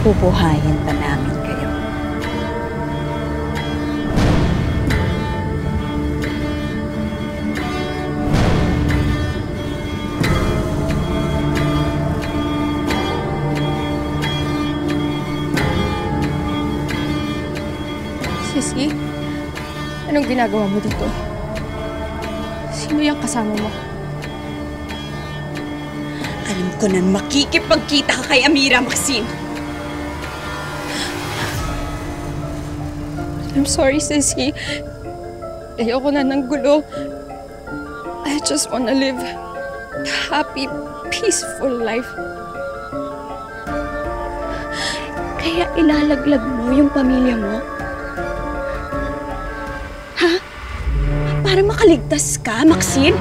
bubuhayin pa namin kayo. Sissy, anong ginagawa mo dito? Sino yung kasama mo? Alam ko na makikipagkita ka kay Amira, Maxine. I'm sorry, Sissy. Ayoko na ng gulo. I just wanna live a happy, peaceful life. Kaya ilalaglag mo yung pamilya mo? Ha? Para makaligtas ka, Maxine?